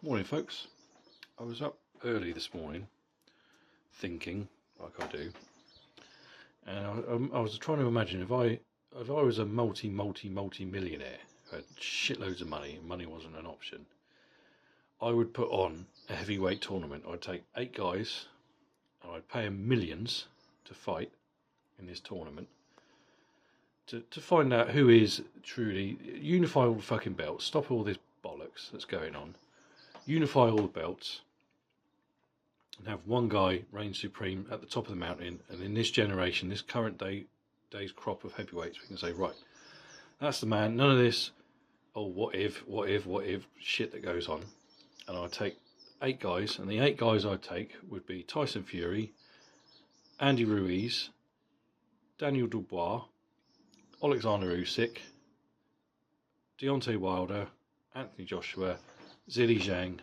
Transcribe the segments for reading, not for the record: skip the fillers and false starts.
Morning, folks. I was up early this morning, thinking, like I do, and I was trying to imagine if I was a multi millionaire who had shitloads of money and money wasn't an option, I would put on a heavyweight tournament. I'd take 8 guys and I'd pay them millions to fight in this tournament to find out who is truly unify all the fucking belts, stop all this bollocks that's going on, unify all the belts, and have one guy reign supreme at the top of the mountain. And in this generation, this current day's crop of heavyweights, we can say, right, that's the man. None of this, oh, what if shit that goes on. And I'd take 8 guys, and the 8 guys I'd take would be Tyson Fury, Andy Ruiz, Daniel Dubois, Alexander Usyk, Deontay Wilder, Anthony Joshua, Zhilei Zhang,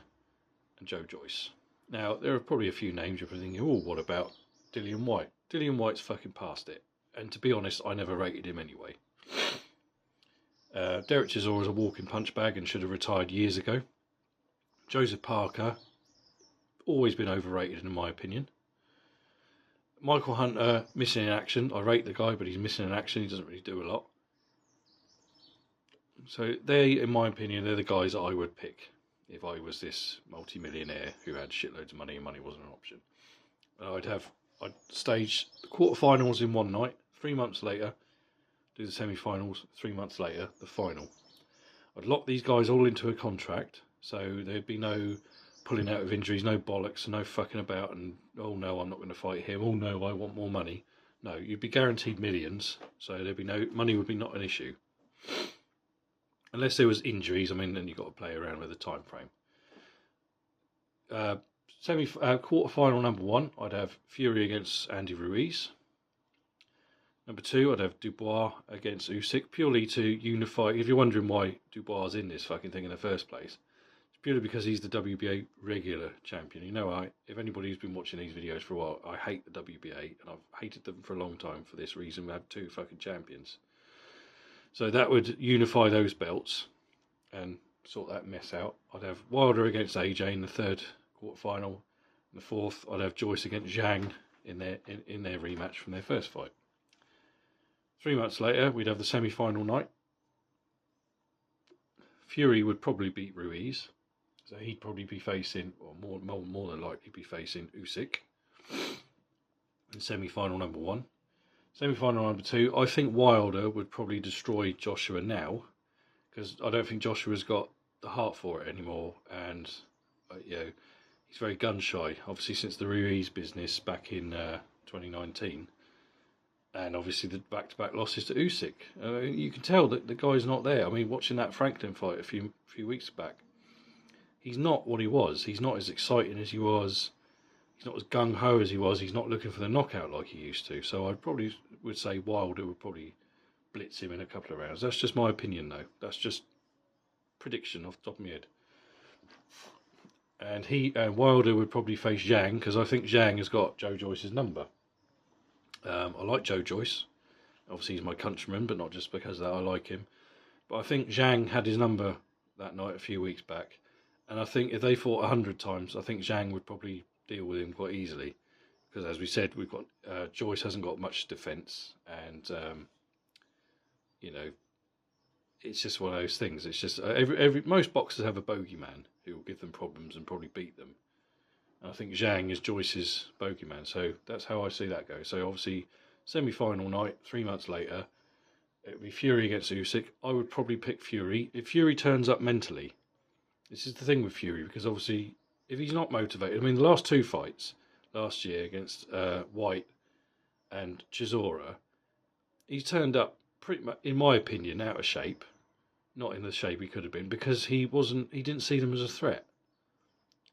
and Joe Joyce. Now, there are probably a few names you're thinking, oh, what about Dillian Whyte? Dillian Whyte's fucking past it. And to be honest, I never rated him anyway. Derek Chisora is a walking punch bag and should have retired years ago. Joseph Parker, always been overrated in my opinion. Michael Hunter, missing in action. I rate the guy, but he's missing in action. He doesn't really do a lot. So they, in my opinion, they're the guys that I would pick if I was this multi-millionaire who had shitloads of money and money wasn't an option. I'd stage the quarterfinals in one night, 3 months later, do the semi-finals, 3 months later, the final. I'd lock these guys all into a contract, so there'd be no pulling out of injuries, no bollocks, no fucking about, and oh no, I'm not going to fight him, oh no, I want more money. No, you'd be guaranteed millions, so there'd be no money would be not an issue. Unless there was injuries, I mean, then you've got to play around with the time frame. Quarterfinal number 1, I'd have Fury against Andy Ruiz. Number 2, I'd have Dubois against Usyk, purely to unify. If you're wondering why Dubois is in this fucking thing in the first place, it's purely because he's the WBA regular champion. You know, if anybody's been watching these videos for a while, I hate the WBA, and I've hated them for a long time for this reason. We have 2 fucking champions. So that would unify those belts and sort that mess out. I'd have Wilder against AJ in the 3rd quarterfinal. In the 4th, I'd have Joyce against Zhang in their rematch from their first fight. 3 months later, we'd have the semi-final night. Fury would probably beat Ruiz, so he'd probably be facing, or more than likely be facing Usyk in semi-final number 1. Semi-final number 2, I think Wilder would probably destroy Joshua now, because I don't think Joshua's got the heart for it anymore, and he's very gun shy. Obviously, since the Ruiz business back in 2019, and obviously the back-to-back losses to Usyk, you can tell that the guy's not there. I mean, watching that Franklin fight a few weeks back, he's not what he was. He's not as exciting as he was. He's not as gung-ho as he was. He's not looking for the knockout like he used to. So I probably would say Wilder would probably blitz him in a couple of rounds. That's just my opinion, though. That's just prediction off the top of my head. And Wilder would probably face Zhang, because I think Zhang has got Joe Joyce's number. I like Joe Joyce. Obviously, he's my countryman, but not just because of that I like him. But I think Zhang had his number that night a few weeks back. And I think if they fought 100 times, I think Zhang would probably deal with him quite easily, because as we said, we've got Joyce hasn't got much defence, and it's just one of those things. It's just most boxers have a bogeyman who will give them problems and probably beat them. And I think Zhang is Joyce's bogeyman, so that's how I see that go. So obviously, semi-final night, 3 months later, it would be Fury against Usyk. I would probably pick Fury if Fury turns up mentally. This is the thing with Fury, because obviously, if he's not motivated, I mean, the last 2 fights last year against White and Chisora, he's turned up pretty much, in my opinion, out of shape. Not in the shape he could have been, because he didn't see them as a threat.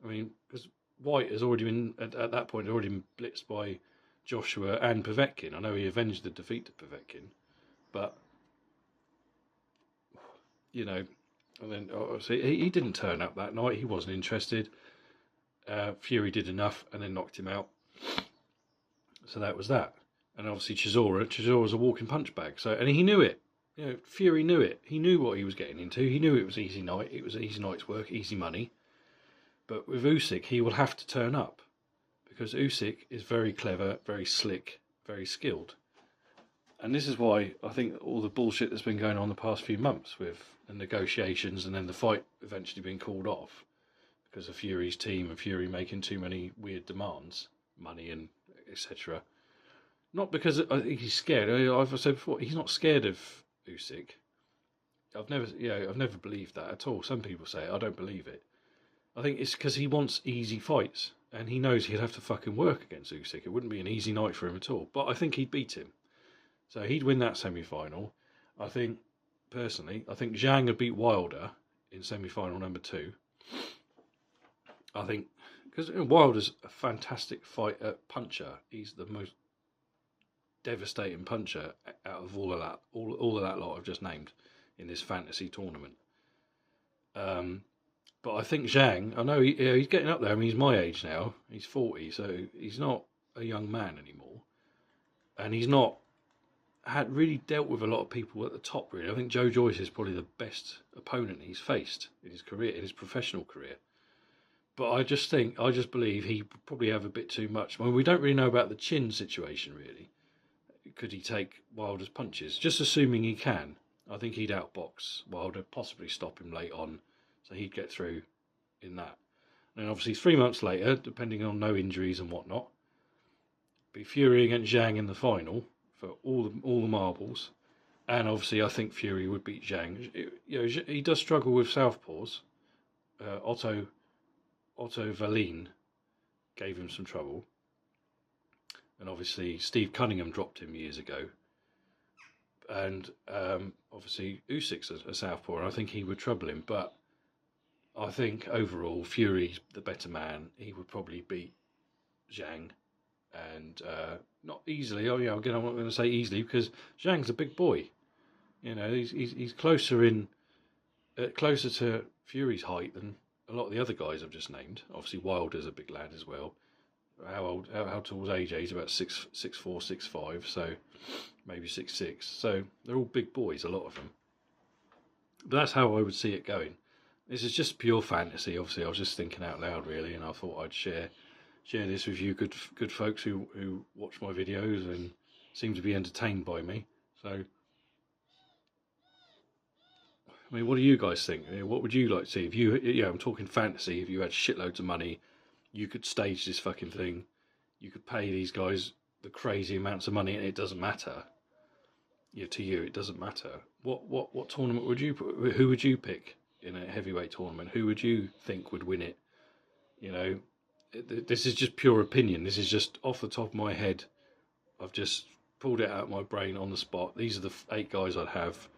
I mean, because White has already been, at that point, already been blitzed by Joshua and Povetkin. I know he avenged the defeat to Povetkin, but, and then obviously he didn't turn up that night. He wasn't interested. Fury did enough and then knocked him out. So that was that. And obviously Chisora's a walking punch bag. So, and he knew it. Fury knew it. He knew what he was getting into. He knew it was easy night. It was an easy night's work, easy money. But with Usyk, he will have to turn up because Usyk is very clever, very slick, very skilled. And this is why I think all the bullshit that's been going on the past few months with the negotiations and then the fight eventually being called off because of Fury's team and Fury making too many weird demands, money and etc. Not because I think he's scared. I've said before, he's not scared of Usyk. I've never believed that at all. Some people say it, I don't believe it. I think it's because he wants easy fights and he knows he'd have to fucking work against Usyk. It wouldn't be an easy night for him at all. But I think he'd beat him. So he'd win that semi-final. I think, personally, Zhang would beat Wilder in semi-final number 2. I think, because Wilder's a fantastic puncher. He's the most devastating puncher out of all of that lot I've just named in this fantasy tournament. But I think Zhang, I know he's getting up there. I mean, he's my age now. He's 40, so he's not a young man anymore. And he's not had really dealt with a lot of people at the top, really. I think Joe Joyce is probably the best opponent he's faced in his career, in his professional career. But I just believe he probably have a bit too much. I mean, we don't really know about the chin situation, really. Could he take Wilder's punches? Just assuming he can, I think he'd outbox Wilder, possibly stop him late on, so he'd get through in that. And obviously 3 months later, depending on no injuries and whatnot, be Fury against Zhang in the final for all the marbles, and obviously I think Fury would beat Zhang. He does struggle with southpaws. Otto Wallin gave him some trouble, and obviously Steve Cunningham dropped him years ago. And obviously Usyk's a southpaw, and I think he would trouble him. But I think overall Fury's the better man. He would probably beat Zhang. And not easily. Oh yeah, again, I'm not going to say easily because Zhang's a big boy. He's closer to Fury's height than a lot of the other guys I've just named. Obviously, Wilder's a big lad as well. How tall is AJ? He's about 6'4", 6'5", so maybe 6'6". So they're all big boys, a lot of them. But that's how I would see it going. This is just pure fantasy. Obviously, I was just thinking out loud, really, and I thought I'd share this with you good folks who watch my videos and seem to be entertained by me. So, I mean, what do you guys think? What would you like to see? If I'm talking fantasy, if you had shitloads of money, you could stage this fucking thing. You could pay these guys the crazy amounts of money and it doesn't matter. To you, it doesn't matter. What tournament would you put? Who would you pick in a heavyweight tournament? Who would you think would win it? This is just pure opinion. This is just off the top of my head. I've just pulled it out of my brain on the spot. These are the 8 guys I'd have.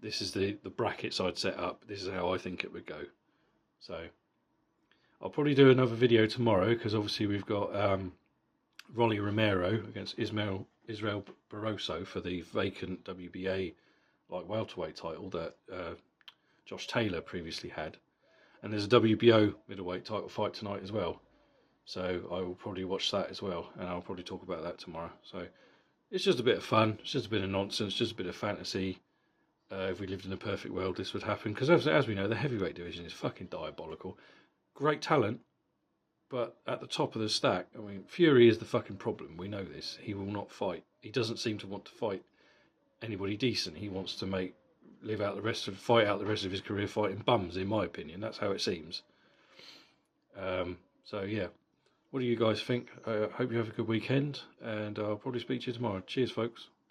This is the brackets I'd set up. This is how I think it would go. So I'll probably do another video tomorrow because obviously we've got Rolly Romero against Israel Barroso for the vacant WBA welterweight title that Josh Taylor previously had. And there's a WBO middleweight title fight tonight as well. So I will probably watch that as well, and I'll probably talk about that tomorrow. So it's just a bit of fun, it's just a bit of nonsense, just a bit of fantasy. If we lived in a perfect world, this would happen. Because as we know, the heavyweight division is fucking diabolical. Great talent, but at the top of the stack, I mean, Fury is the fucking problem. We know this. He will not fight. He doesn't seem to want to fight anybody decent. He wants to fight out the rest of his career fighting bums, in my opinion. That's how it seems. So yeah, what do you guys think? I hope you have a good weekend, and I'll probably speak to you tomorrow. Cheers, folks.